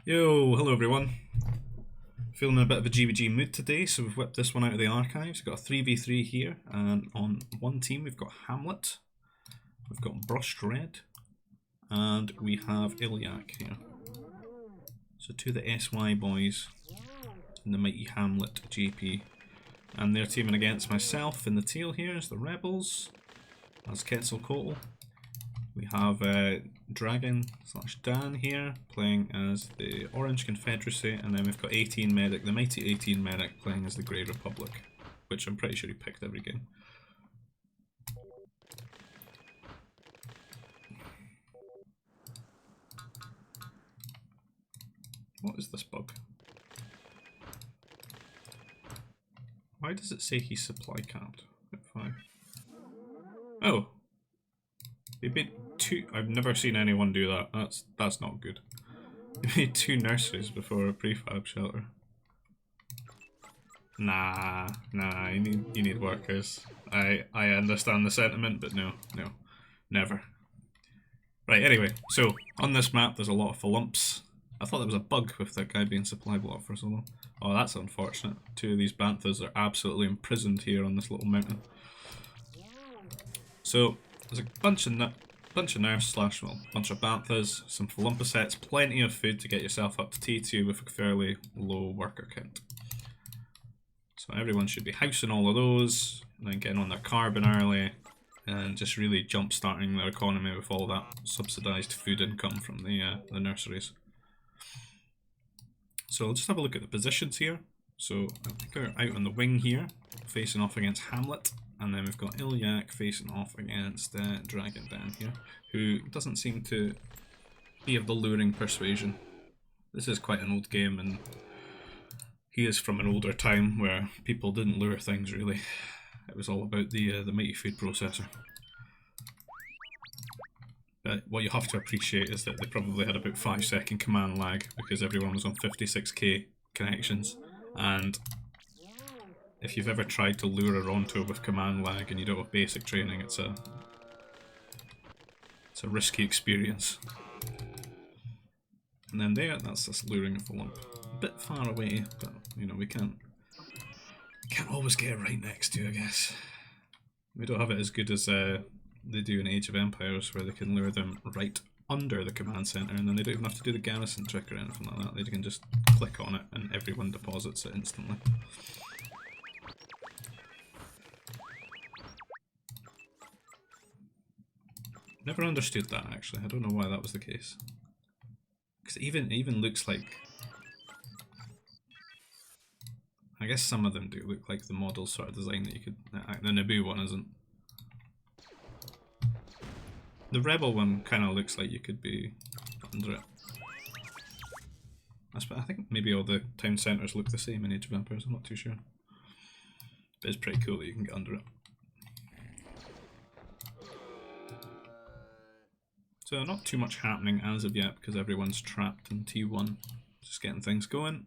Yo, hello everyone. Feeling in a bit of a GBG mood today, so we've whipped this one out of the archives. We've got a 3v3 here, and on one team we've got Hamlet, we've got Brushed Red, and we have Ilyak here. So two of the SY boys and the mighty Hamlet JP. And they're teaming against myself in the tail here as the Rebels, as Quetzalcoatl. We have Dragon / Dan here playing as the Orange Confederacy, and then we've got 18 Medic, the mighty 18 Medic, playing as the Grey Republic, which I'm pretty sure he picked every game. What is this bug? Why does it say he's supply capped at 5? Oh! They made two. I've never seen anyone do that. That's not good. They made 2 nurseries before a prefab shelter. Nah, you need workers. I understand the sentiment, but no, never. Right, anyway, so on this map there's a lot of flumps. I thought there was a bug with that guy being supply blocked for so long. Oh, that's unfortunate. 2 of these banthas are absolutely imprisoned here on this little mountain. So there's a bunch of nerfs / well, bunch of banthas, some Philumpa, plenty of food to get yourself up to T2 with a fairly low worker count. So everyone should be housing all of those, and then getting on their carbon early, and just really jump starting their economy with all that subsidised food income from the nurseries. So let's just have a look at the positions here. So we're out on the wing here, facing off against Hamlet. And then we've got Ilyak facing off against Dragon Dan here, who doesn't seem to be of the luring persuasion. This is quite an old game, and he is from an older time where people didn't lure things really. It was all about the mighty food processor. But what you have to appreciate is that they probably had about 5-second command lag because everyone was on 56k connections, and if you've ever tried to lure a Ronto with command lag and you don't have basic training, it's a risky experience. And then that's this luring of a lump. A bit far away, but you know, we can't always get it right next to, I guess. We don't have it as good as they do in Age of Empires, where they can lure them right under the command center, and then they don't even have to do the garrison trick or anything like that. They can just click on it and everyone deposits it instantly. Never understood that, actually. I don't know why that was the case. Because it even looks like... I guess some of them do look like the model sort of design that you could... The Naboo one isn't. The Rebel one kind of looks like you could be under it. I think maybe all the town centres look the same in Age of Empires, I'm not too sure. But it's pretty cool that you can get under it. So not too much happening as of yet because everyone's trapped in T1. Just getting things going.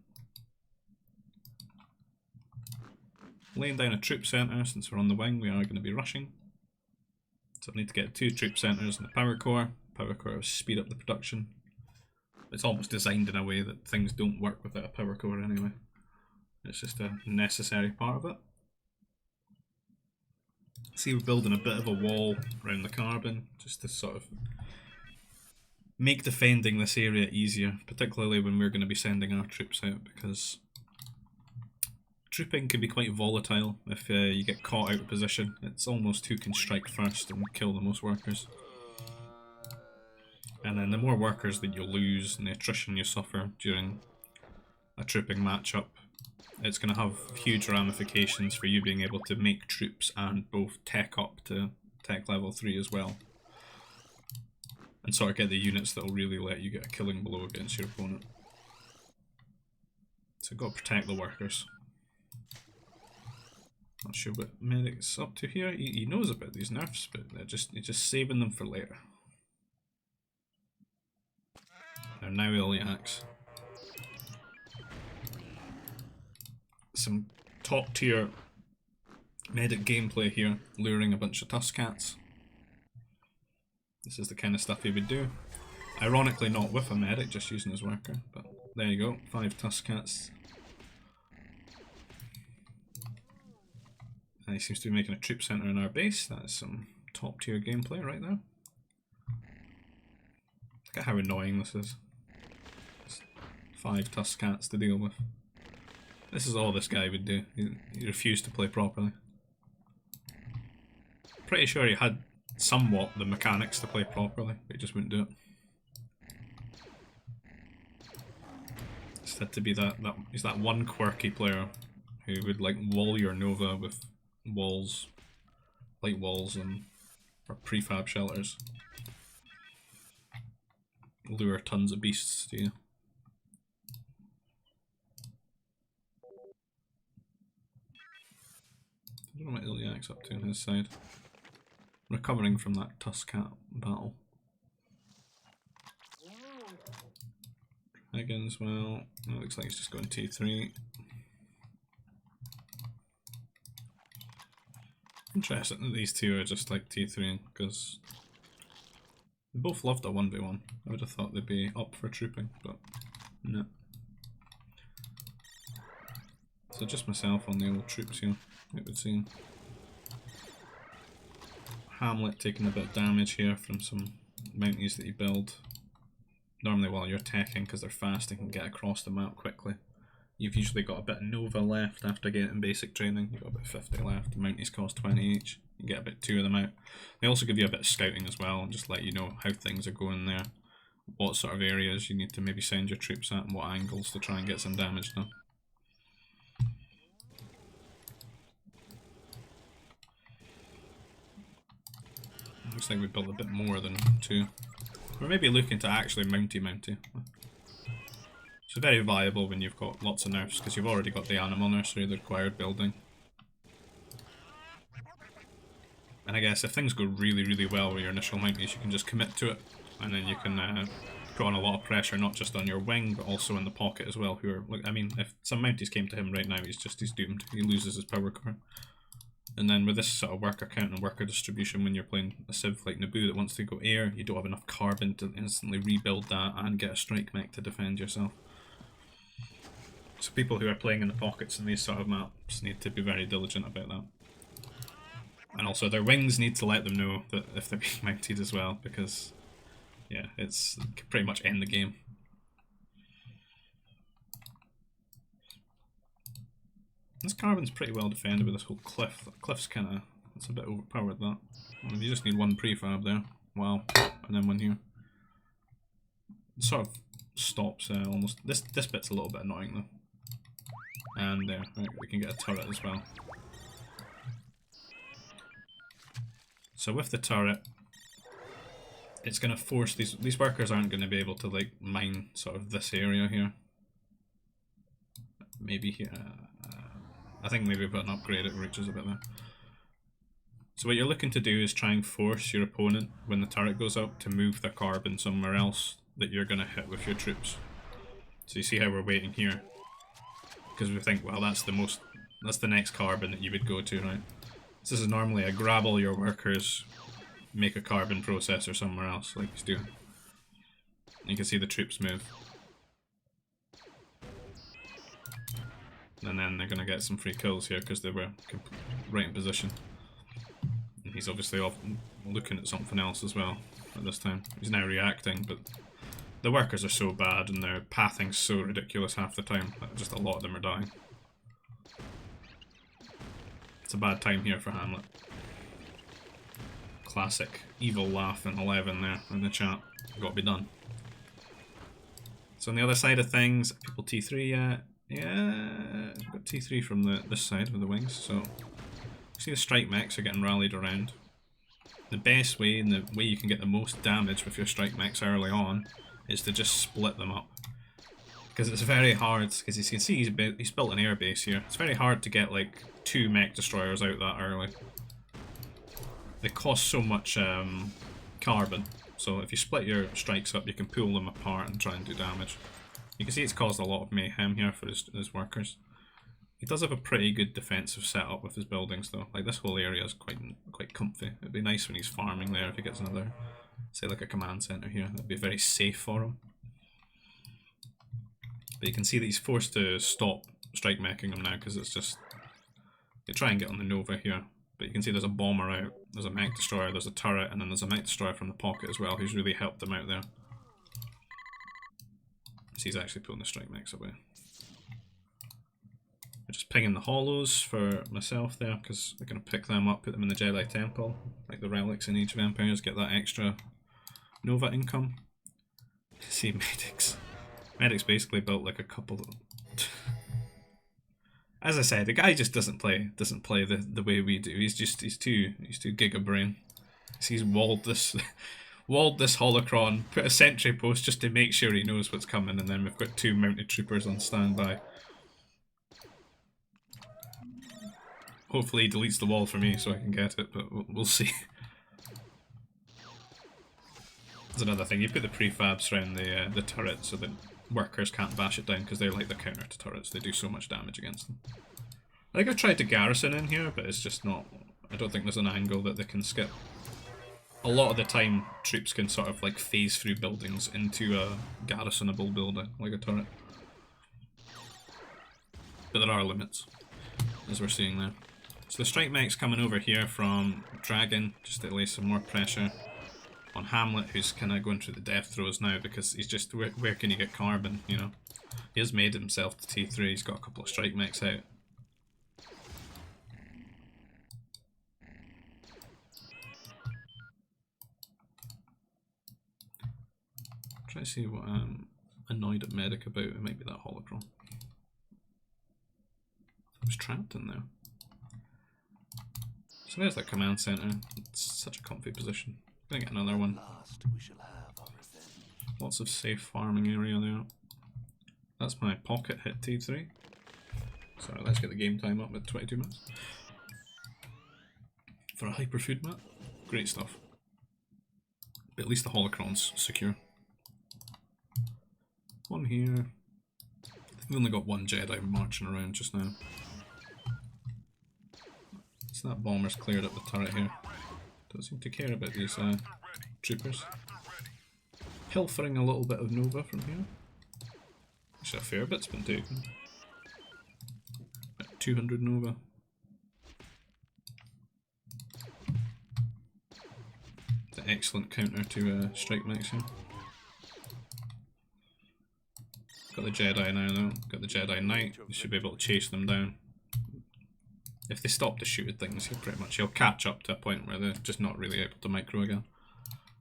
Laying down a troop centre. Since we're on the wing, we are going to be rushing. So I need to get 2 troop centres and a power core. Power core will speed up the production. It's almost designed in a way that things don't work without a power core anyway. It's just a necessary part of it. See, we're building a bit of a wall around the carbon just to sort of make defending this area easier, particularly when we're going to be sending our troops out, because trooping can be quite volatile if you get caught out of position. It's almost who can strike first and kill the most workers. And then the more workers that you lose and the attrition you suffer during a trooping matchup, it's going to have huge ramifications for you being able to make troops and both tech up to tech level 3 as well. And sort of get the units that will really let you get a killing blow against your opponent. So got to protect the workers. Not sure what Medic's up to here. He knows about these nerfs, but he's just saving them for later. They're now Ilyaks. Some top tier medic gameplay here, luring a bunch of Tuskats. This is the kind of stuff he would do. Ironically not with a medic, just using his worker, but there you go, 5 Tuskcats. And he seems to be making a troop centre in our base. That is some top tier gameplay right there. Look at how annoying this is. Just 5 Tuskcats to deal with. This is all this guy would do. He refused to play properly. Pretty sure he had somewhat the mechanics to play properly, but he just wouldn't do it. Just had to be he's that one quirky player who would like wall your Nova with walls, light walls or prefab shelters. Lure tons of beasts to you. I don't know what Iliak's up to on his side. Recovering from that Tuskcat battle. Dragons, well, it looks like he's just going T3. Interesting that these two are just like T3 because they both loved a 1v1. I would have thought they'd be up for trooping, but no. So just myself on the old troops here, it would seem. Hamlet taking a bit of damage here from some mounties that you build. Normally while you're teching, because they're fast and can get across the map quickly. You've usually got a bit of Nova left after getting basic training. You've got about 50 left. Mounties cost 20 each. You get about 2 of them out. They also give you a bit of scouting as well, and just let you know how things are going there. What sort of areas you need to maybe send your troops at, and what angles to try and get some damage done. Looks like we built a bit more than 2. We're maybe looking to actually mounty. It's very viable when you've got lots of nerfs, because you've already got the animal nursery, the required building. And I guess if things go really well with your initial mounties, you can just commit to it, and then you can put on a lot of pressure, not just on your wing, but also in the pocket as well. Who are, I mean, if some mounties came to him right now, he's doomed. He loses his power core. And then with this sort of worker count and worker distribution, when you're playing a civ like Naboo that wants to go air, you don't have enough carbon to instantly rebuild that and get a strike mech to defend yourself. So people who are playing in the pockets in these sort of maps need to be very diligent about that. And also their wings need to let them know that if they're being mounted as well, because yeah, it can pretty much end the game. This carbon's pretty well defended with this whole cliff. That cliff's kinda, it's a bit overpowered, that. I mean, you just need one prefab there. Wow. And then one here. It sort of stops almost. This bit's a little bit annoying though. And there, right, we can get a turret as well. So with the turret, it's going to force these workers aren't going to be able to like mine sort of this area here. Maybe here. I think maybe put an upgrade it reaches a bit there. So what you're looking to do is try and force your opponent, when the turret goes up, to move their carbon somewhere else that you're going to hit with your troops. So you see how we're waiting here? Because we think, well, that's the next carbon that you would go to, right? So this is normally a grab all your workers, make a carbon processor somewhere else, like he's doing. You can see the troops move. And then they're going to get some free kills here because they were right in position. And he's obviously off looking at something else as well at this time. He's now reacting, but the workers are so bad and their pathing's so ridiculous half the time that just a lot of them are dying. It's a bad time here for Hamlet. Classic evil laugh in 11 there in the chat. Got to be done. So on the other side of things, people T3 yet? Yeah, I've got T3 from this side with the wings, so see the strike mechs are getting rallied around. The best way and the way you can get the most damage with your strike mechs early on is to just split them up. Because it's very hard, because you can see he's built an air base here. It's very hard to get like 2 mech destroyers out that early. They cost so much carbon, so if you split your strikes up you can pull them apart and try and do damage. You can see it's caused a lot of mayhem here for his workers. He does have a pretty good defensive setup with his buildings though. Like this whole area is quite comfy. It'd be nice when he's farming there if he gets another, say like a command center here. That'd be very safe for him. But you can see that he's forced to stop strike meching him now because it's just, they try and get on the Nova here. But you can see there's a bomber out, there's a mech destroyer, there's a turret, and then there's a mech destroyer from the pocket as well who's really helped them out there. So he's actually pulling the strike mechs away. I'm just pinging the hollows for myself there because we're going to pick them up, put them in the Jedi Temple, like the relics in Age of Empires, get that extra Nova income. See medics. Medics basically built like a couple of... As I said, the guy just doesn't play the way we do. He's too giga brain. So he's walled this holocron, put a sentry post just to make sure he knows what's coming, and then we've got 2 mounted troopers on standby. Hopefully he deletes the wall for me so I can get it, but we'll see. That's another thing, you put the prefabs around the turret so that workers can't bash it down because they're like the counter to turrets, they do so much damage against them. I think I've tried to garrison in here, but it's just not, I don't think there's an angle that they can skip. A lot of the time, troops can sort of like phase through buildings into a garrisonable building, like a turret. But there are limits, as we're seeing there. So the strike mech's coming over here from Dragon, just to lay some more pressure on Hamlet, who's kind of going through the death throes now because he's just, where can he get carbon, you know? He has made himself to T3, he's got a couple of strike mechs out. Try to see what I'm annoyed at Medic about, it might be that holocron. I was trapped in there. So there's that command center, it's such a comfy position. Gonna get another one. Lots of safe farming area there. That's my pocket hit T3. So let's get the game time up at 22 minutes. For a hyperfood map, great stuff. But at least the holocron's secure. One here. We've only got 1 Jedi marching around just now. So that bomber's cleared up the turret here. Don't seem to care about these troopers. Pilfering a little bit of Nova from here. Actually a fair bit's been taken. 200 Nova. It's an excellent counter to strike mechs here. Got the Jedi now though, got the Jedi Knight, you should be able to chase them down. If they stop to shoot at things, he'll catch up to a point where they're just not really able to micro again.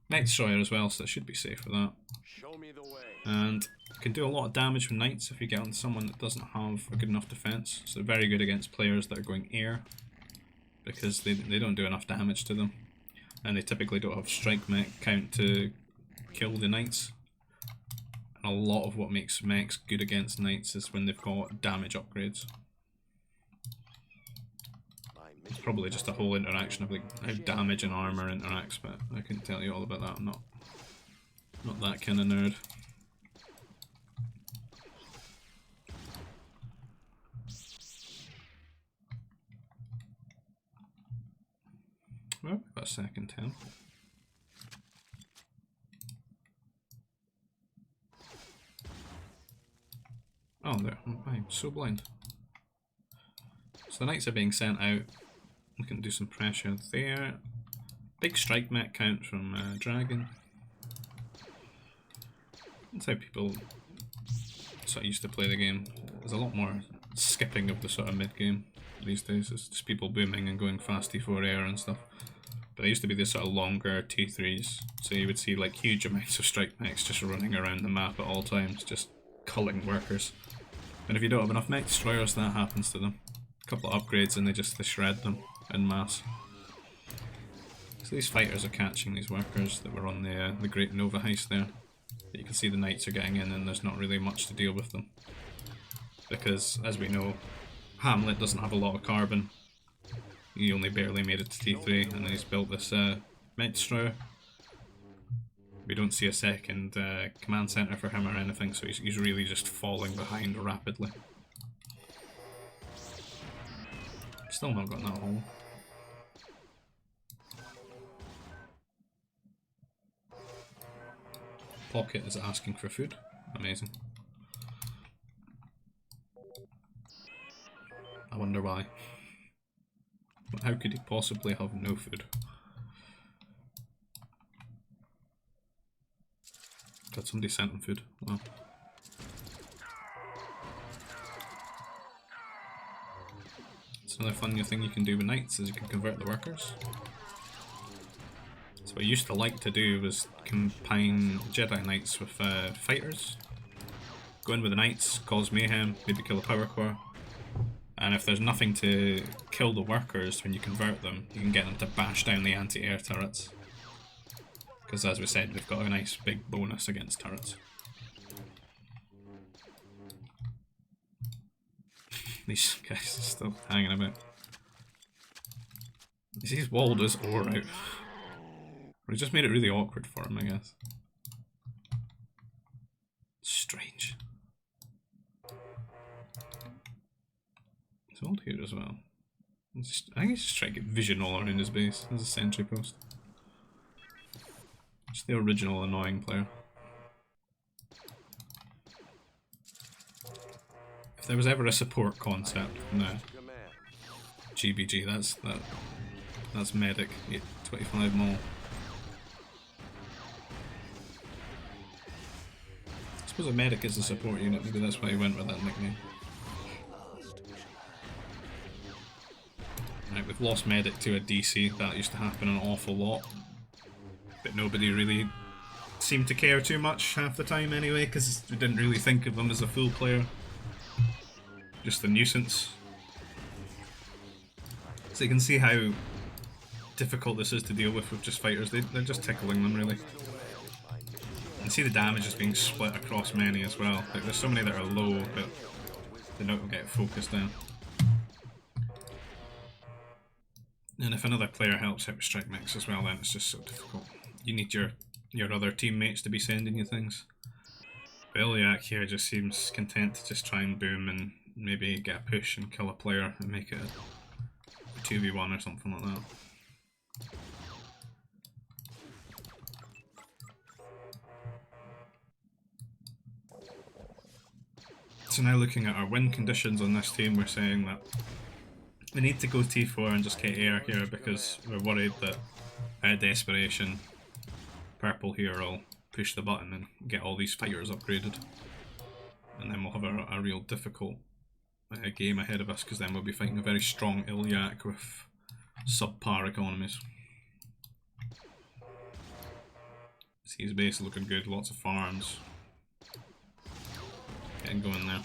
Knight Destroyer as well, so it should be safe for that. And you can do a lot of damage with Knights if you get on someone that doesn't have a good enough defense. So very good against players that are going air, because they don't do enough damage to them. And they typically don't have strike mech count to kill the Knights. And a lot of what makes mechs good against Knights is when they've got damage upgrades. It's probably just a whole interaction of like how damage and armor interacts, but I couldn't tell you all about that. I'm not that kind of nerd. Well, we've got a second temp. Oh, there. I'm so blind. So the Knights are being sent out. We can do some pressure there. Big strike mech count from Dragon. That's how people sort of used to play the game. There's a lot more skipping of the sort of mid game these days. It's just people booming and going fast T4 air and stuff. But they used to be this sort of longer T3s. So you would see like huge amounts of strike mechs just running around the map at all times, just culling workers. And if you don't have enough mech destroyers, that happens to them. A couple of upgrades and they shred them en masse. So these fighters are catching these workers that were on the Great Nova heist there. But you can see the Knights are getting in and there's not really much to deal with them. Because, as we know, Hamlet doesn't have a lot of carbon. He only barely made it to T3 and then he's built this mech destroyer. We don't see a second command center for him or anything, so he's really just falling behind rapidly. Still not got that hole. Pocket is asking for food. Amazing. I wonder why. How could he possibly have no food? God, somebody sent him food. Wow. It's another fun new thing you can do with knights is you can convert the workers. So what I used to like to do was combine Jedi Knights with fighters. Go in with the knights, cause mayhem, maybe kill a power core. And if there's nothing to kill the workers when you convert them, you can get them to bash down the anti-air turrets. Because as we said, they've got a nice big bonus against turrets. These guys are still hanging about. He's walled his ore out. Or he just made it really awkward for him, I guess. Strange. It's old here as well. I think he's just trying to get vision all around his base. There's a sentry post. Just the original annoying player. If there was ever a support concept, no. GBG, that's medic. 25 mil. I suppose a medic is a support unit, maybe that's why he went with that nickname. Right, we've lost medic to a DC, that used to happen an awful lot. But nobody really seemed to care too much half the time anyway, because we didn't really think of him as a full player. Just a nuisance. So you can see how difficult this is to deal with just fighters. They're just tickling them really. And see the damage is being split across many as well. Like there's so many that are low, but they don't get focused down. And if another player helps out with strike mix as well, then it's just so difficult. You need your other teammates to be sending you things. But Iliac here just seems content to just try and boom and maybe get a push and kill a player and make it a 2v1 or something like that. So now looking at our win conditions on this team, we're saying that we need to go T4 and just get air here because we're worried that out of desperation, purple here will push the button and get all these fighters upgraded. And then we'll have a real difficult game ahead of us because then we'll be fighting a very strong Iliac with subpar economies. See his base looking good, lots of farms. Getting going there.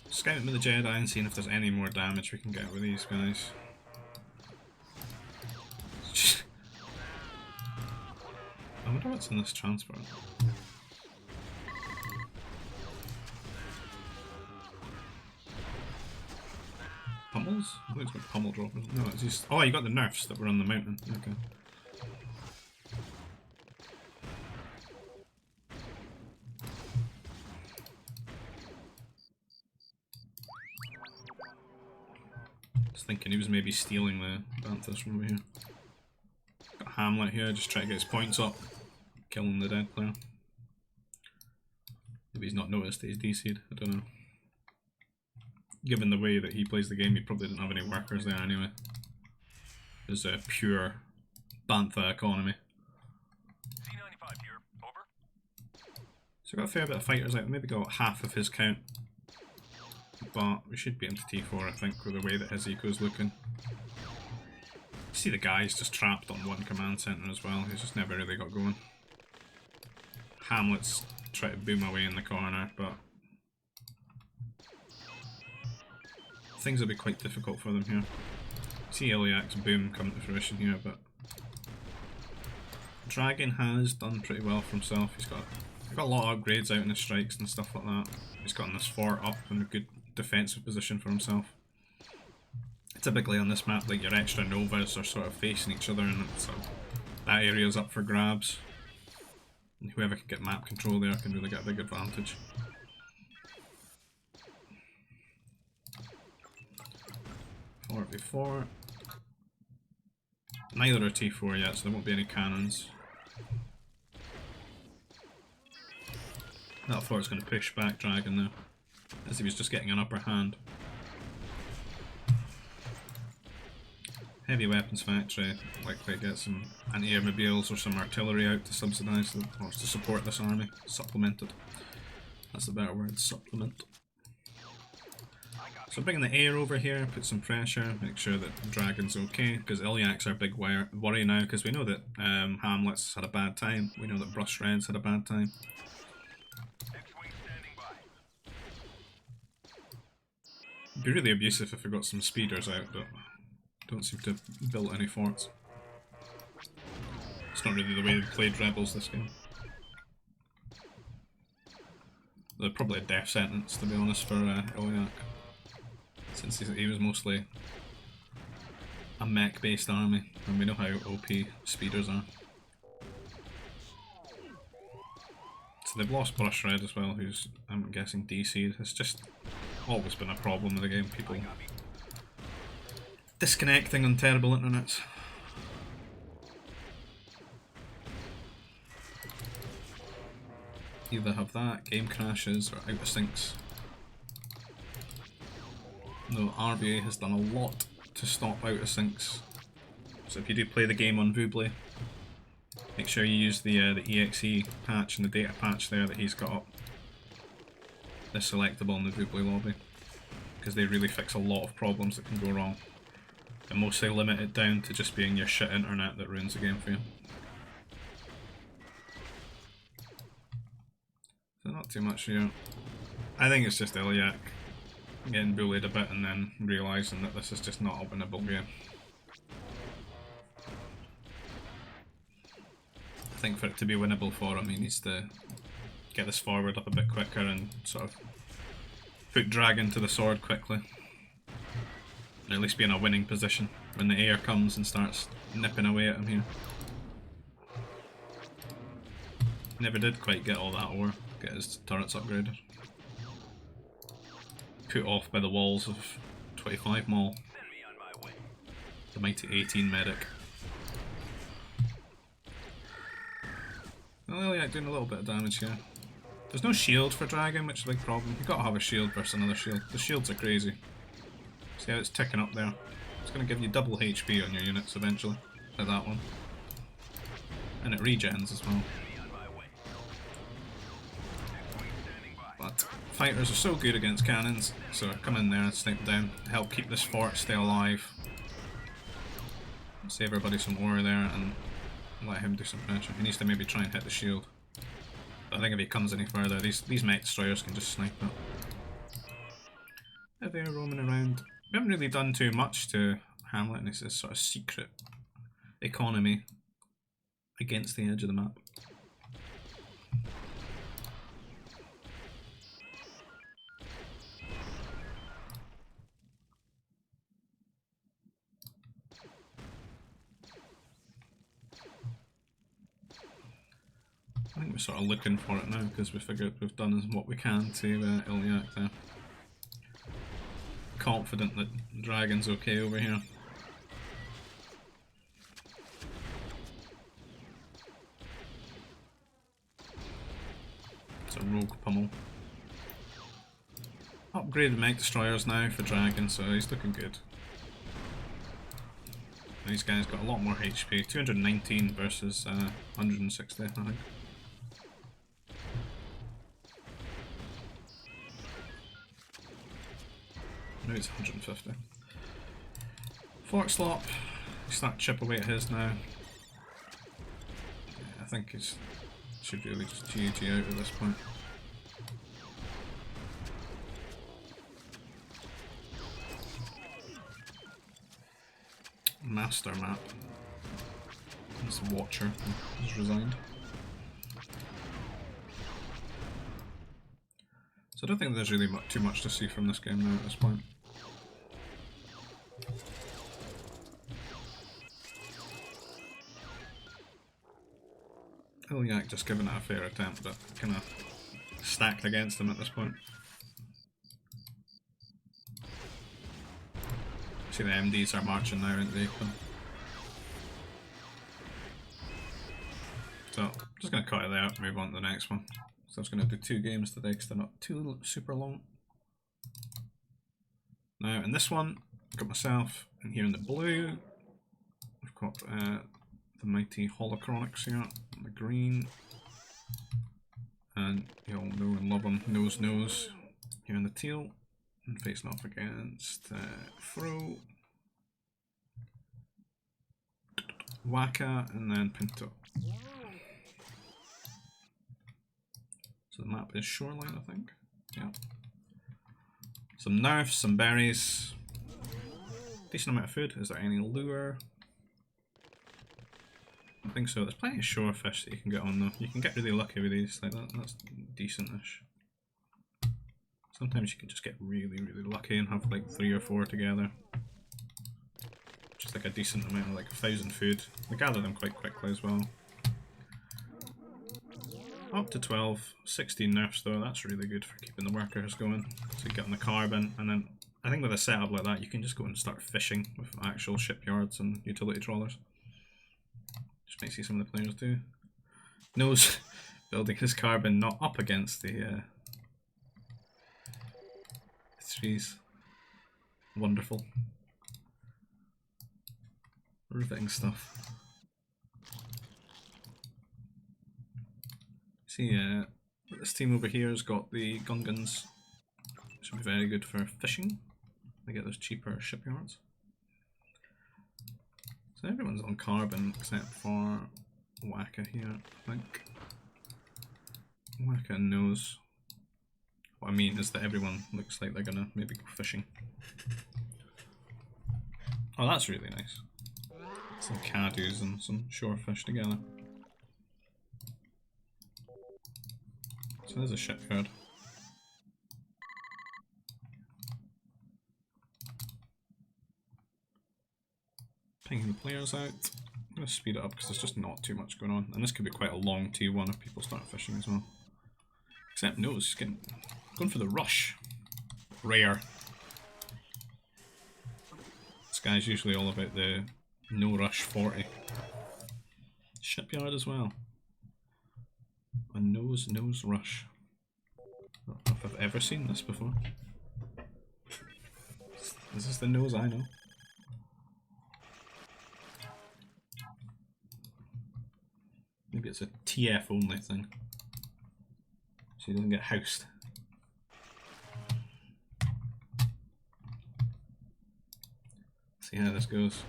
Scouting with the Jedi and seeing if there's any more damage we can get with these guys. I wonder what's in this transfer. Pummels? I think it's got pummel droppers. No, it's just. Oh, you got the nerfs that were on the mountain. Okay. Thinking he was maybe stealing the Banthas from over here. Got Hamlet here, just trying to get his points up, killing the dead player. Maybe he's not noticed that he's DC'd, I don't know. Given the way that he plays the game, he probably didn't have any workers there anyway. It's a pure Bantha economy. C95 here, over. So we've got a fair bit of fighters out, maybe got half of his count. But we should be into T4, I think, with the way that his eco's looking. See the guy's just trapped on one command center as well, he's just never really got going. Hamlet's trying to boom away in the corner, but things will be quite difficult for them here. See Iliac's boom come to fruition here, but Dragon has done pretty well for himself. He's got a lot of upgrades out in his strikes and stuff like that. He's gotten this fort up in a good defensive position for himself. Typically on this map, like your extra Novas are sort of facing each other, and so that area's up for grabs. And whoever can get map control there can really get a big advantage. 4v4. Neither are T4 yet, so there won't be any cannons. That fort's going to push back Dragon now, as he was just getting an upper hand. Heavy weapons factory, likely to get some anti-air mobiles or some artillery out to subsidise them, or to support this army. Supplemented. That's the better word, supplement. So bringing the air over here, put some pressure, make sure that Dragon's okay, because Ilyak's our big worry now, because we know that Hamlet's had a bad time, we know that Brush Red's had a bad time. It'd be really abusive if we got some speeders out, but don't seem to have built any forts. It's not really the way they played Rebels this game. They're probably a death sentence, to be honest, for Ilyak, since he was mostly a mech-based army, and we know how OP speeders are. So they've lost Brush Red as well, who's, I'm guessing, DC'd. It's just always been a problem with the game, people disconnecting on terrible internets. Either have that, game crashes, or out of syncs. No, RVA has done a lot to stop out of syncs. So if you do play the game on Vuble, make sure you use the EXE patch and the data patch there that he's got up. They're selectable in the Vuble lobby, because they really fix a lot of problems that can go wrong. And mostly limit it down to just being your shit internet that ruins the game for you. So not too much here. I think it's just Ilyak getting bullied a bit and then realising that this is just not a winnable game. I think for it to be winnable for him, he needs to get this forward up a bit quicker and sort of put Dragon to the sword quickly. And at least be in a winning position when the air comes and starts nipping away at him here. Never did quite get all that ore, get his turrets upgraded. Put off by the walls of 25 Maul. The mighty 18 medic. Well, yeah, doing a little bit of damage here. There's no shield for Dragon, which is a big problem. You've got to have a shield versus another shield. The shields are crazy. See how it's ticking up there? It's going to give you double HP on your units eventually, like that one. And it regens as well. But fighters are so good against cannons, so come in there and snipe down, help keep this fort stay alive. Save everybody some ore there and let him do some pressure. He needs to maybe try and hit the shield. But I think if he comes any further, these mech destroyers can just snipe it. There they're roaming around. We haven't really done too much to Hamlet, and it's this sort of secret economy against the edge of the map. I think we're sort of looking for it now because we figured we've done what we can to Ilyak there. Confident that Dragon's okay over here. It's a rogue pummel. Upgraded mech destroyers now for Dragon, so he's looking good. And these guys got a lot more HP, 219 versus 160 I think. Now it's 150. Fort slop. Start chip away at his now. Yeah, I think he should really just GG out at this point. Master map. This Watcher has resigned. So I don't think there's really too much to see from this game now at this point. Ilyak just giving it a fair attempt, but kind of stacked against him at this point. See the MDs are marching now into the open. So, I'm just going to cut it there and move on to the next one. So I was going to do 2 games today because they're not too super long. Now, in this one, I've got myself in here in the blue. I've got the mighty Holochronics here in the green. And you all know and love them, Nose here in the teal. And facing off against Fro, Waka, and then Pinto. So the map is Shoreline, I think. Yeah. Some nerfs, some berries. Decent amount of food. Is there any lure? I think so. There's plenty of shore fish that you can get on though. You can get really lucky with these. Like that's decent-ish. Sometimes you can just get really lucky and have like 3 or 4 together. Just like a decent amount of like 1,000 food. They gather them quite quickly as well. Up to 12, 16 nerfs though, that's really good for keeping the workers going. So you get on the carbon, and then I think with a setup like that you can just go and start fishing with actual shipyards and utility trawlers. Just might see some of the players do. Nose building his carbon not up against the trees. Wonderful. Riveting stuff. See, this team over here has got the Gungans. Should be very good for fishing. They get those cheaper shipyards. So everyone's on carbon except for Waka here, I think. Waka knows. What I mean is that everyone looks like they're gonna maybe go fishing. Oh, that's really nice. Some caddies and some shorefish together. So there's a shipyard. Pinging the players out. I'm going to speed it up because there's just not too much going on. And this could be quite a long T1 if people start fishing as well. Except Nose, going for the rush. Rare. This guy's usually all about the no rush 40. Shipyard as well. A nose rush. I don't know if I've ever seen this before. Is this the nose I know? Maybe it's a TF only thing. So he doesn't get housed. See how this goes.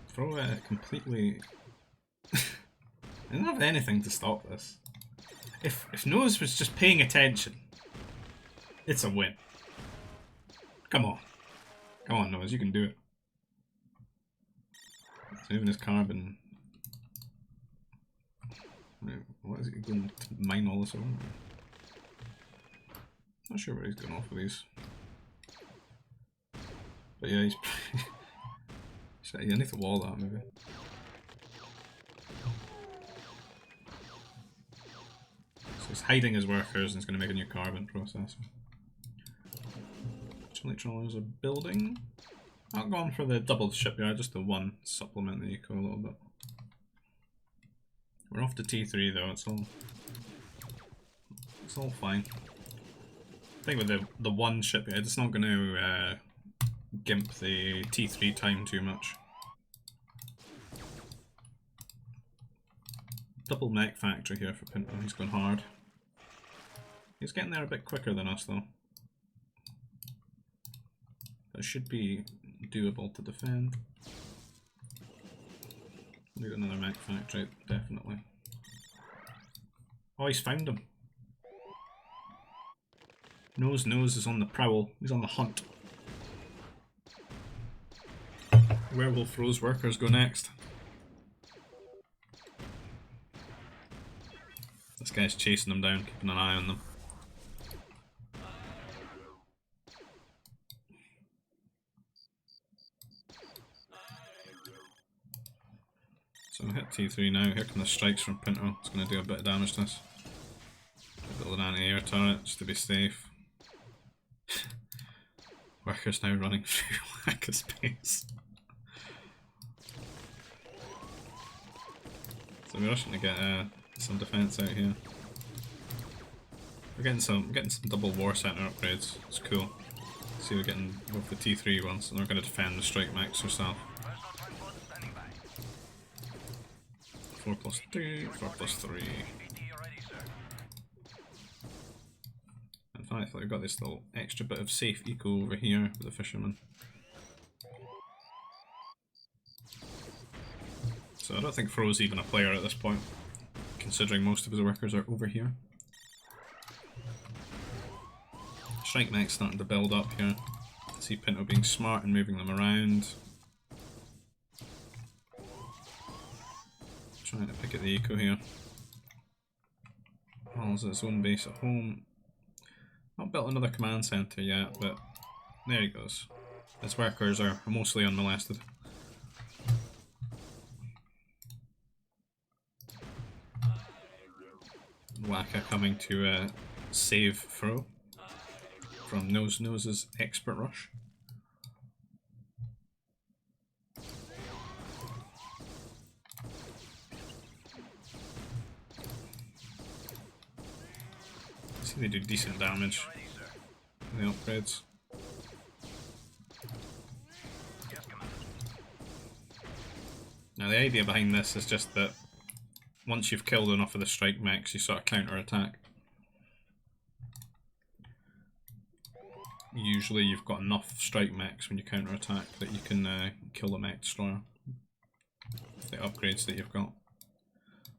Throw it completely. I don't have anything to stop this. If Nose was just paying attention, it's a win. Come on. Come on, Nose, you can do it. So even his carbon. What is he going to mine all this over? Not sure where he's going off with these. But yeah, he's. Yeah, I need to wall that maybe. So he's hiding his workers and he's going to make a new carbon processor. Utility trawlers are building. Not gone for the double shipyard, just the one supplement the eco a little bit. We're off to T3 though, it's all fine. I think with the one shipyard, it's not going to gimp the T3 time too much. Double mech factory here for Pinto, he's going hard. He's getting there a bit quicker than us though. But it should be doable to defend. Need another mech factory, definitely. Oh, he's found him. Nose is on the prowl, he's on the hunt. Where will Fro's workers go next? This guy's chasing them down, keeping an eye on them. So hit T3 now, here come the strikes from Pinto, it's going to do a bit of damage to us. Build an anti-air turret just to be safe. Workers now running through lack of space. So we're rushing to get some defense out here. We're getting some double war center upgrades. It's cool. See, we're getting both the T3 ones, and we're going to defend the strike max herself. 4+3, 4+3. In fact, we've got this little extra bit of safe eco over here with the fisherman. So I don't think Fro's even a player at this point, considering most of his workers are over here. Strike mech's starting to build up here. See Pinto being smart and moving them around. Trying to pick at the eco here. Has its own base at home. Not built another command centre yet, but there he goes. His workers are mostly unmolested. Waka coming to save Fro from Nose's expert rush. See, they do decent damage in the upgrades. Now the idea behind this is just that once you've killed enough of the strike mechs, you sort of counter attack. Usually you've got enough strike mechs when you counter attack that you can kill the mech destroyer with the upgrades that you've got.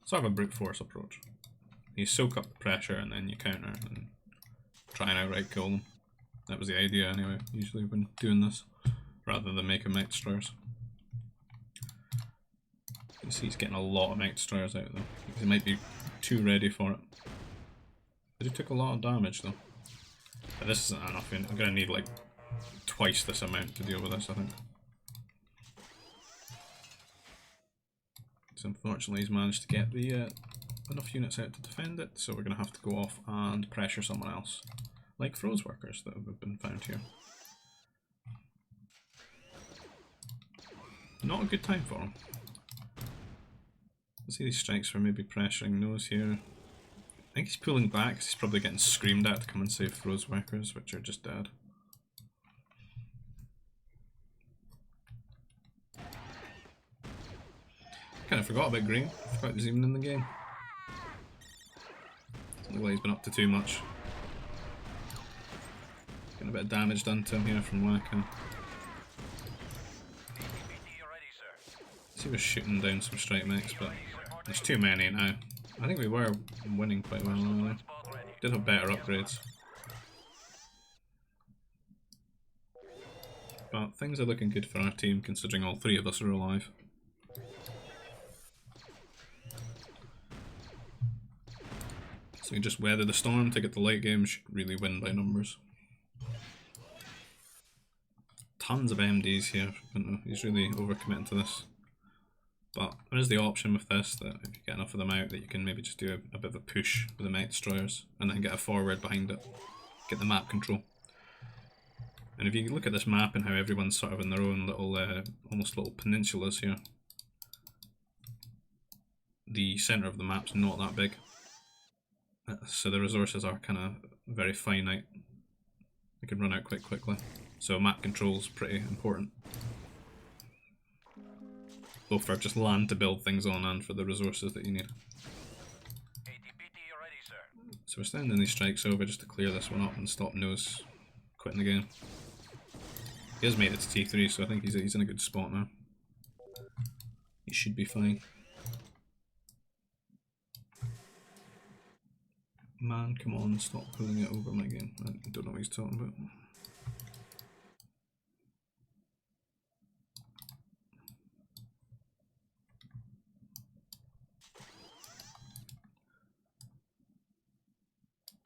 Sort of a brute force approach. You soak up the pressure and then you counter and try and outright kill them. That was the idea anyway, usually when doing this, rather than making mech destroyers. You see he's getting a lot of mech destroyers out though. He might be too ready for it. But he took a lot of damage though. But this isn't enough. I'm going to need like twice this amount to deal with this, I think. So unfortunately he's managed to get the enough units out to defend it, so we're going to have to go off and pressure someone else. Like Fro's workers that have been found here. Not a good time for him. I see these strikes are maybe pressuring Nose here. I think he's pulling back because he's probably getting screamed at to come and save Fro's workers, which are just dead. Kind of forgot about Green. I forgot he was even in the game. Doesn't look like he's been up to too much. Getting a bit of damage done to him here from Waka. He was shooting down some strike mechs, but there's too many now. I think we were winning quite well earlier. Did have better upgrades. But things are looking good for our team considering all three of us are alive. So we just weather the storm to get the late game, should really win by numbers. Tons of MDs here, he's really overcommitting to this. But there is the option with this that if you get enough of them out that you can maybe just do a bit of a push with the mech destroyers and then get a forward behind it. Get the map control. And if you look at this map and how everyone's sort of in their own little, almost little peninsulas here. The centre of the map's not that big. So the resources are kind of very finite. They can run out quite quickly. So map control's pretty important. Both for just land to build things on and for the resources that you need. So we're sending these strikes over just to clear this one up and stop Nose quitting the game. He has made it to T3, so I think he's in a good spot now. He should be fine. Man, come on, stop pulling it over my game. I don't know what he's talking about.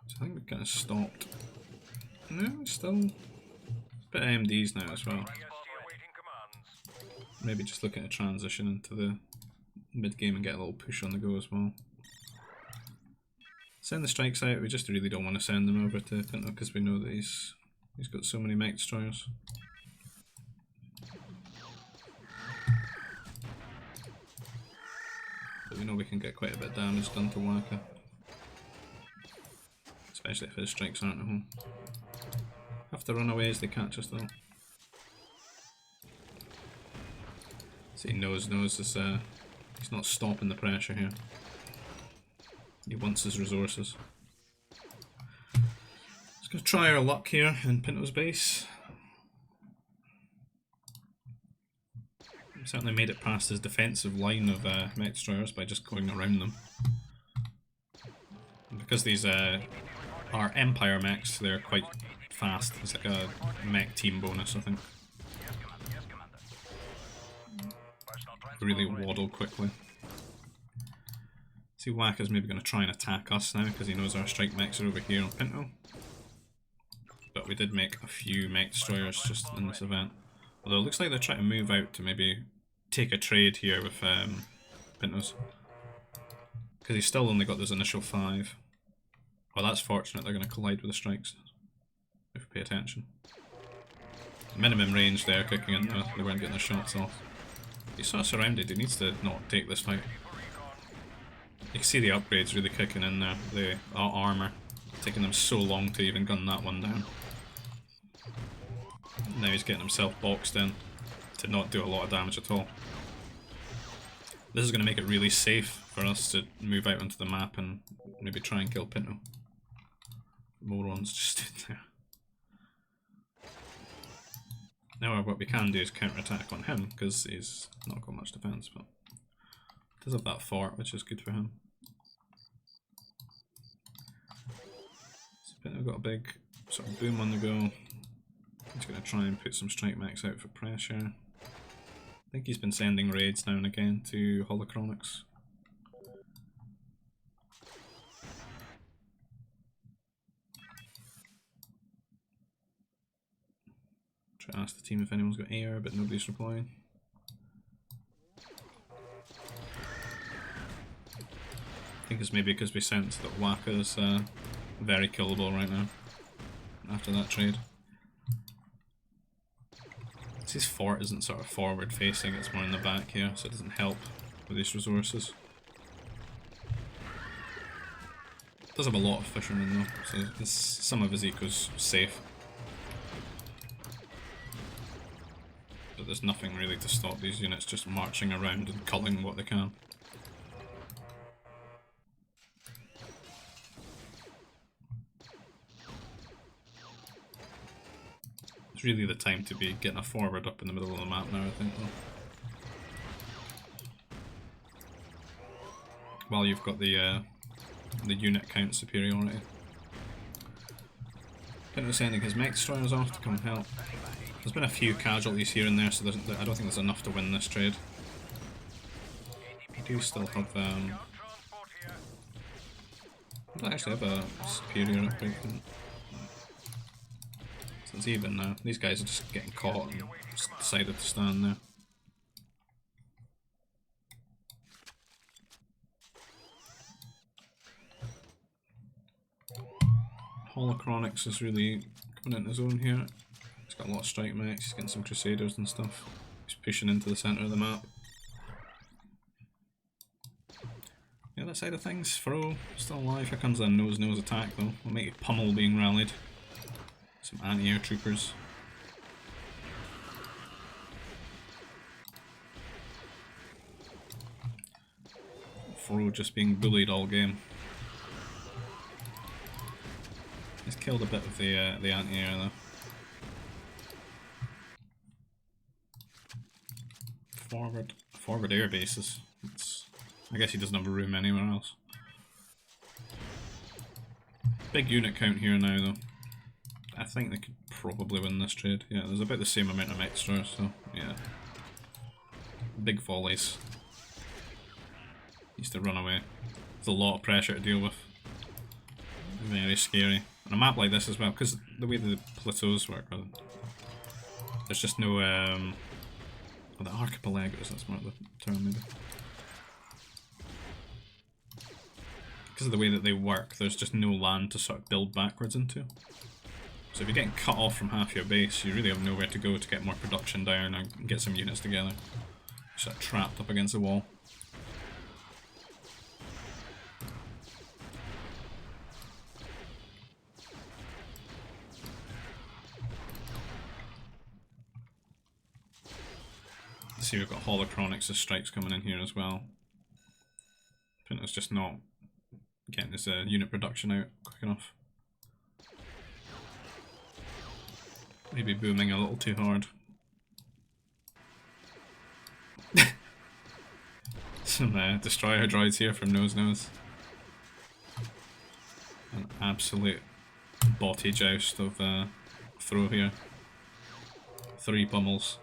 So I think we've kind of stopped. No, still a bit of MDs now as well. Maybe just looking at transition into the mid game and get a little push on the go as well. Send the strikes out, we just really don't want to send them over to Pinto because we know that he's He's got so many mech destroyers. But we know we can get quite a bit of damage done to Waka. Especially if his strikes aren't at home. Have to run away as they catch us though. See, knows is he's not stopping the pressure here. He wants his resources. Let's go try our luck here in Pinto's base. He certainly made it past his defensive line of mech destroyers by just going around them. And because these are Empire mechs, they're quite fast. It's like a mech team bonus, I think. Really waddle quickly. See, Waka's maybe going to try and attack us now because he knows our strike mechs are over here on Pinto. But we did make a few mech destroyers just in this event. Although it looks like they're trying to move out to maybe take a trade here with Pintos. Because he's still only got those initial 5. Well, that's fortunate, they're going to collide with the strikes. If we pay attention. Minimum range there, kicking in, they weren't getting their shots off. He's sort of surrounded, he needs to not take this fight. You can see the upgrades really kicking in there, the armour. Taking them so long to even gun that one down. Now he's getting himself boxed in to not do a lot of damage at all. This is going to make it really safe for us to move out onto the map and maybe try and kill Pinto. Morons just stood there. Now what we can do is counter-attack on him, because he's not got much defense, but does have that fort, which is good for him. So Pinto got a big sort of boom on the go. He's going to try and put some strike mechs out for pressure. I think he's been sending raids now and again to Holocronics. Try to ask the team if anyone's got air, but nobody's replying. I think it's maybe because we sensed that Waka's very killable right now after that trade. His fort isn't sort of forward facing, it's more in the back here, so it doesn't help with these resources. It does have a lot of fishermen though, so some of his eco's safe. But there's nothing really to stop these units just marching around and culling what they can. It's really the time to be getting a forward up in the middle of the map now, I think, though. While you've got the unit count superiority. Pinto sending his mech destroyers off to come help. There's been a few casualties here and there, so I don't think there's enough to win this trade. We do still have I don't actually have a superior upgrade. So it's even now. These guys are just getting caught and just decided to stand there. Holocronics is really coming into his own here. He's got a lot of strike mechs, he's getting some crusaders and stuff. He's pushing into the centre of the map. The other side of things, Fro still alive. Here comes a nose-nose attack though. We'll make a pummel being rallied. Some anti-air troopers. Fro just being bullied all game. He's killed a bit of the anti-air though. Forward air bases. I guess he doesn't have a room anywhere else. Big unit count here now though. I think they could probably win this trade. Yeah, there's about the same amount of extras, so yeah. Big volleys. Needs to run away. There's a lot of pressure to deal with. Very scary. On a map like this as well, because the way the plateaus work, there's just no the archipelagos, that's more the term maybe. Because of the way that they work, there's just no land to sort of build backwards into. So if you're getting cut off from half your base, you really have nowhere to go to get more production down and get some units together. Just like trapped up against the wall. See, we've got Holocronics as strikes coming in here as well. Pinto's just not getting his unit production out quick enough. Maybe booming a little too hard. Some destroyer droids here from Nose Nose. An absolute body joust of throw here. 3 pummels.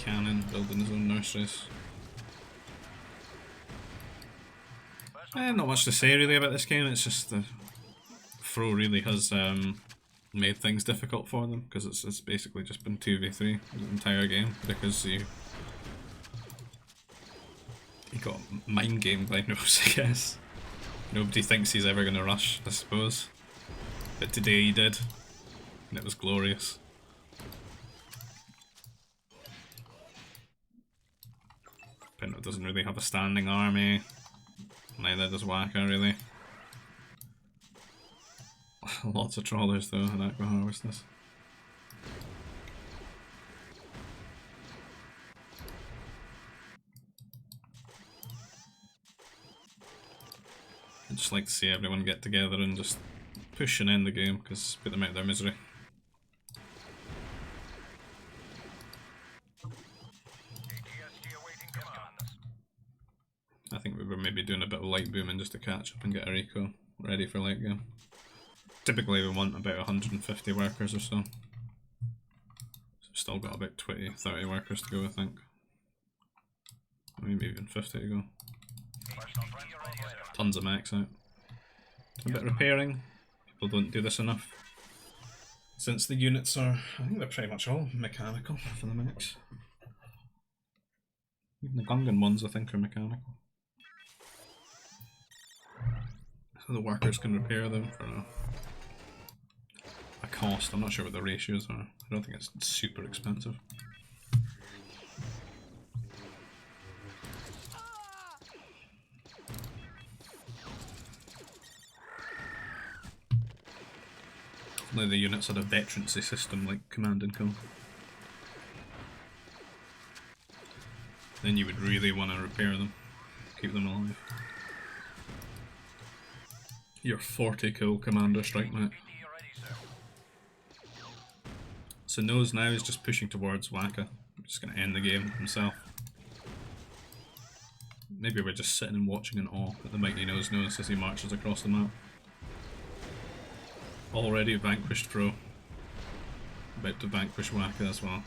Cannon building his own nurseries. Not much to say really about this game, it's just the throw really has made things difficult for them, because it's basically just been 2v3 the entire game, because you got mind gamed by Nose, I guess. Nobody thinks he's ever going to rush, I suppose. But today he did, and it was glorious. Pinto doesn't really have a standing army, neither does Waka really. Lots of trawlers though in Aqua Harvesters. I'd just like to see everyone get together and just push and end the game, because put them out of their misery. I think we were maybe doing a bit of light booming just to catch up and get our eco ready for late game. Typically we want about 150 workers or so. So we've still got about 20-30 workers to go, I think. Maybe even 50 to go. Tons of mechs out. A bit of repairing. People don't do this enough. Since the units are, I think they're pretty much all mechanical for the mechs. Even the Gungan ones I think are mechanical. So the workers can repair them for a cost. I'm not sure what the ratios are. I don't think it's super expensive. Now the units had a veterancy system like Command and Conquer. Then you would really want to repair them, keep them alive. Your 40 kill commander strike mech. So Nose now is just pushing towards Waka. I'm just going to end the game himself. Maybe we're just sitting and watching in awe at the mighty Nose as he marches across the map. Already vanquished Pro. About to vanquish Waka as well.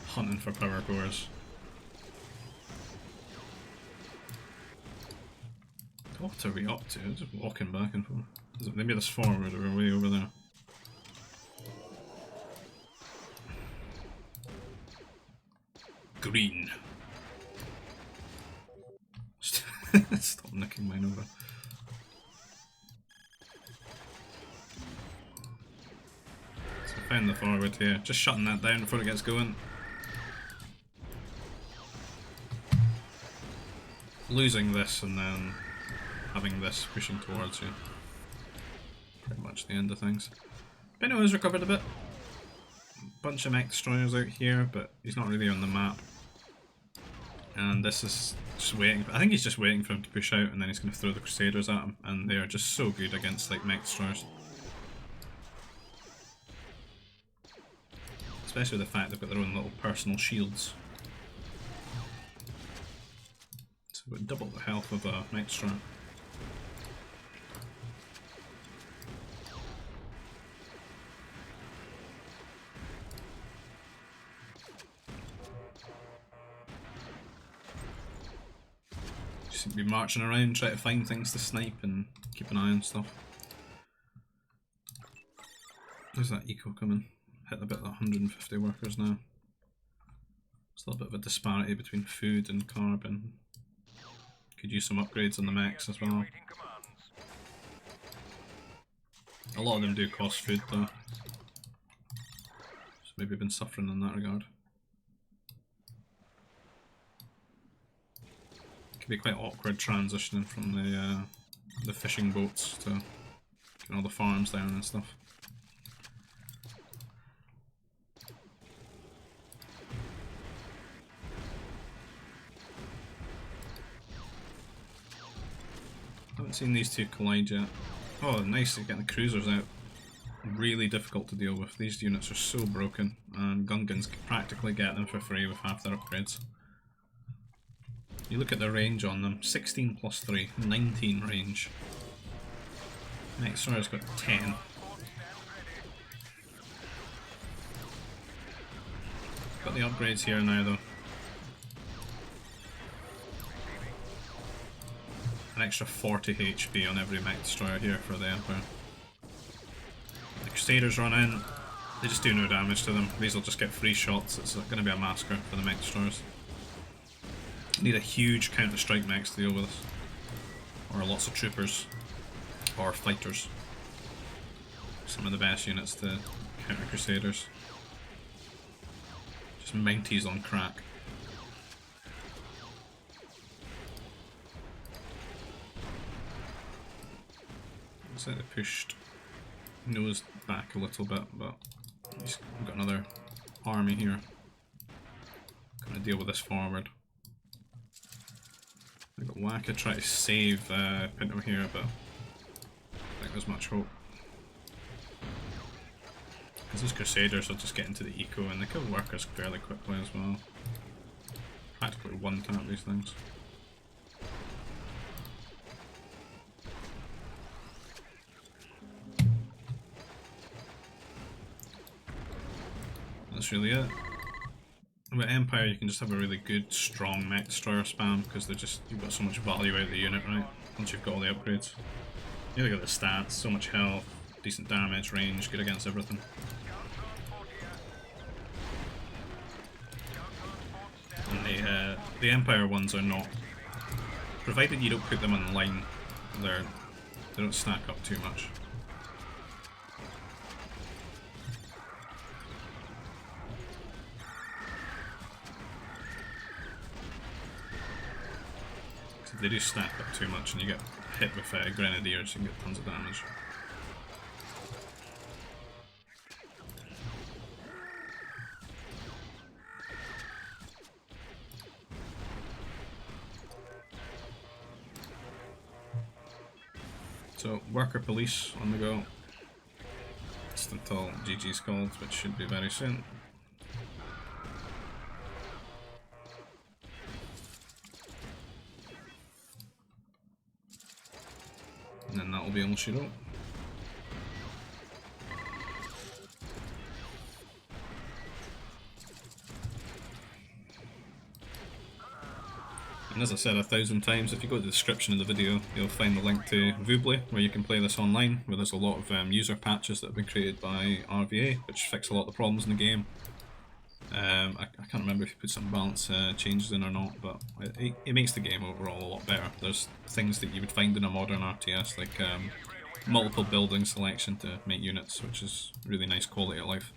Hunting for power cores. What are we up to? Just walking back and forth. Is it maybe this forward or way over there? Green. Stop nicking mine over. So I found the forward here. Just shutting that down before it gets going. Losing this and then having this pushing towards you. Pretty much the end of things. Pinto has recovered a bit. Bunch of mech destroyers out here, but he's not really on the map. And this is just waiting. I think he's just waiting for him to push out, and then he's going to throw the Crusaders at him. And they are just so good against like mech destroyers. Especially the fact they've got their own little personal shields. So we've got double the health of a mech destroyer. Just be marching around, try to find things to snipe and keep an eye on stuff. There's that eco coming. Hit about 150 workers now. Still a bit of a disparity between food and carbon. Could use some upgrades on the mechs as well. A lot of them do cost food though. So maybe been suffering in that regard. Be quite awkward transitioning from the fishing boats to getting all the farms down and stuff. Haven't seen these two collide yet. Oh, nice, getting the cruisers out. Really difficult to deal with. These units are so broken, and Gungans can practically get them for free with half their upgrades. You look at the range on them, 16 plus 3, 19 range. Next one has got 10. Got the upgrades here now though. An extra 40 HP on every mech destroyer here for the Empire. The Crusaders run in, they just do no damage to them. These will just get free shots. It's going to be a massacre for the mech destroyers. Need a huge counter-strike mechs to deal with this. Or lots of troopers. Or fighters. Some of the best units to counter Crusaders. Just Mounties on crack. Looks like they pushed nose back a little bit, but we've got another army here. Gonna deal with this forward. I've got Waka try to save Pinto here, but I don't think there's much hope. Because those Crusaders will just get into the eco and they kill workers fairly quickly as well. Practically one tap these things. That's really it. With Empire, you can just have a really good, strong mech destroyer spam because they're just, you've got so much value out of the unit, right? Once you've got all the upgrades. You look at the stats, so much health, decent damage, range, good against everything. And the Empire ones are not, provided you don't put them on line, they don't stack up too much. They do stack up too much and you get hit with Grenadiers and get tons of damage. So, worker police on the go. Just until GG's called, which should be very soon. And then that will be all she wrote. And as I said 1,000 times, if you go to the description of the video, you'll find the link to Vuble, where you can play this online, where there's a lot of user patches that have been created by RVA, which fix a lot of the problems in the game. I can't remember if you put some balance changes in or not, but it makes the game overall a lot better. There's things that you would find in a modern RTS, like multiple building selection to make units, which is really nice quality of life.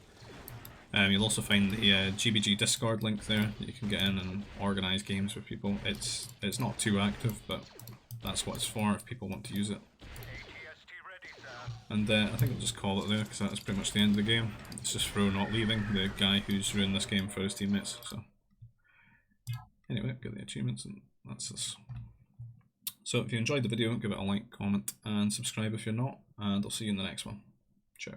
You'll also find the GBG Discord link there that you can get in and organise games with people. It's not too active, but that's what it's for if people want to use it. And I think I'll just call it there, because that's pretty much the end of the game. It's just Fro not leaving, the guy who's ruined this game for his teammates. So Anyway, get the achievements, and that's this. So if you enjoyed the video, give it a like, comment, and subscribe if you're not, and I'll see you in the next one. Ciao.